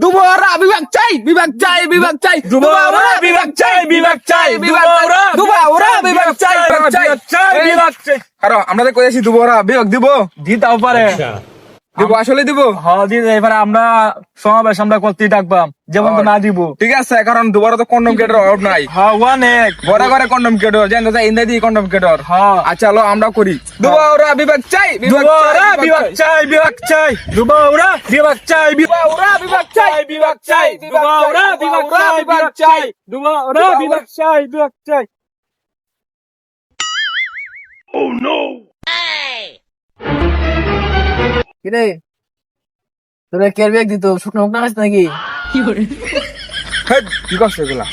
দুবারা বিভাগ চাই বিভাগ চাই বিভাগ চাই দুবারা বিভাগ চাই বিভাগ চাই দুবারা বিভাগ চাই বিভাগ চাই আরে আমরা তো কইছি দুবারা বিভাগ দিব দিতাও পারে দিব আসলে দিব হ্যাঁ দিদি এবারে আমরা সমাবেশ আমরা করতেই থাকবাম যেমন তো না দিব ঠিক আছে কারণ দুবারা তো কন্ডম কেটর অভাব নাই হ্যাঁ অনেক ঘরে ঘরে কন্ডম কেটর জানো তো ইন্দা দিয়ে কন্ডম কেটর হ্যাঁ আচ্ছা চলো আমরা করি দুবারা বিভাগ চাই দুবারা বিভাগ চাই বিভাগ চাই দুবারা বিভাগ চাই দুবারা বিভাগ চাই বিভাগ চাই দুবারা বিভাগ চাই বিভাগ চাই দুবারা বিভাগ চাই বিভাগ চাই কিরে তোরা কেয়ার ব্যাগ দিত শুকনো মুখ না খাস নাকি হেড কি করছ এগুলা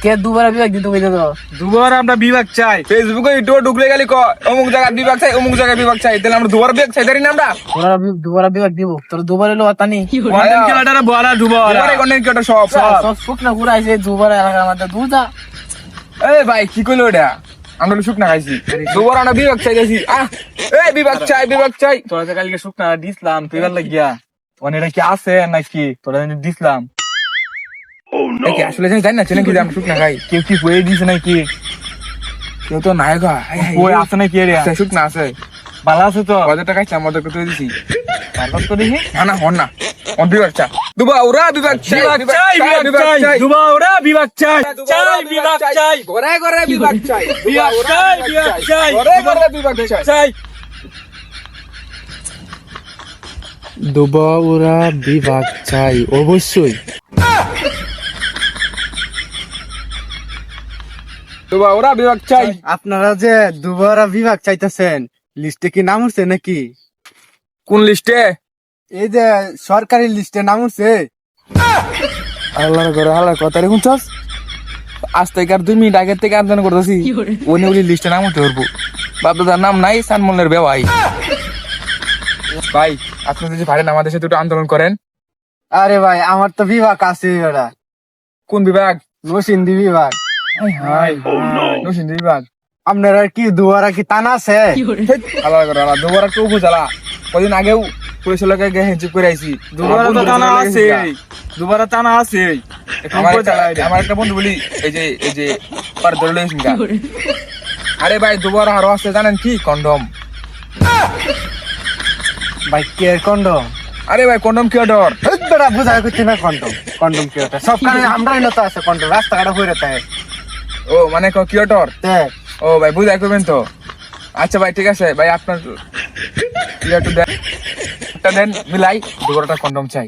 কে দুবার ব্যাগ দিত কই তো দুবার আমরা বিভাগ চাই ফেসবুকে ইটো ঢুকলে গেলি ক অমুক জায়গা বিভাগ চাই অমুক জায়গা বিভাগ চাই তাহলে আমরা দুবার বিভাগ চাই জানি না আমরা তোরা দুবার ব্যাগ দিব তোর দুবার এলো তানি কন্টেন্ট খেলাটা বলা দুবার দুবারে কন্ডম কেটর সব সব শুকনো ঘুরাইছে দুবার এলাকার মধ্যে দুটা এই ভাই কি কইলো এটা আমরা তো শুকনা খাইছি দুবার আমরা বিভাগ চাই গেছি এই বিভাগ চাই তোরা যে কালকে শুকনা দিছিলাম পেপার লাগিয়া মানে এটা কি আছে নাকি তোরা দিছিলাম এই কি আসলে জানি না চেনে কি আমরা শুকনা খাই কেউ কি বয়ে দিছে নাকি কেউ তো নাই গা বই আছে নাকি রে শুকনা আছে ভালো আছে তো কত টাকা চাই আমাদের কত দিছি ভালো তো দেখি না না হন না অন বিভাগ চা দুবারা বিভাগ চাই দুবারা বিভাগ চাই চাই বিভাগ চাই ঘরে ঘরে বিভাগ চাই বিভাগ চাই বিভাগ চাই ঘরে ঘরে বিভাগ চাই চাই দুবাউরা বিভাগ চাই অবশ্যই দুবারা বিভাগ চাই আপনারা যে দুবারা বিভাগ চাইতেছেন লিস্টে কি নাম উঠছে নাকি কোন লিস্টে এই যে সরকারি লিস্টে নাম উঠছে আল্লাহর ঘরে আল্লাহর কথা রেখুন চাস আজ থেকে আর 2 মিনিট আগের থেকে আন্দোলন করতেছি উনি উনি লিস্টে নাম উঠতে পারবো বাপদাদার নাম নাই সানমনের বেওয়াই ভাই আপনি যদি পারেন আমাদের সাথে একটু আন্দোলন করেন আরে ভাই আমার তো বিভাগ আছে ওরা কোন বিভাগ নসিন্দি বিভাগ হাই নসিন্দি বিভাগ আপনারা কি দুবারা কি টানা আছে আল্লাহর ঘরে আল্লাহ দুবার একটু উপজেলা কদিন আগেও পুলিশ লোকে হেঁচে করে আইছি দুবারা তো টানা আছে দুবারা টানা আছে আমার একটা বন্ধু বলি এই যে পার ধরে লইছেন গা আরে ভাই দুবার আরো আছে জানেন কি কন্ডম ভাই কে কন্ডম আরে ভাই কন্ডম কি অর্ডার বেড়া বুঝাই করছি না কন্ডম কি ওটা সব কারণে আমরাই না তো আছে কন্ডম রাস্তাঘাটে হয়ে রেতে ও মানে কি অর্ডার ও ভাই বুঝাই করবেন তো আচ্ছা ভাই ঠিক আছে ভাই আপনার একটু দেন একটা দেন মিলাই দুবারটা কন্ডম চাই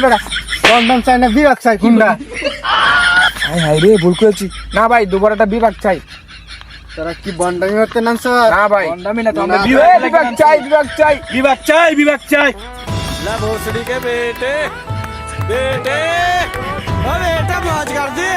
বেড়া কন্ডম চাই না বিভাগ চাই কোনটা হাই হাই রে ভুল করেছি না ভাই দুবারটা বিভাগ চাই তোরা কি বন্ডামি করতে নাম না ভাই বন্ডামি না তো আমরা বিভাগ চাই বিভাগ চাই বিভাগ চাই বিভাগ চাই ला भोसड़ी के बेटे बेटे अरे बेटा मौज कर दे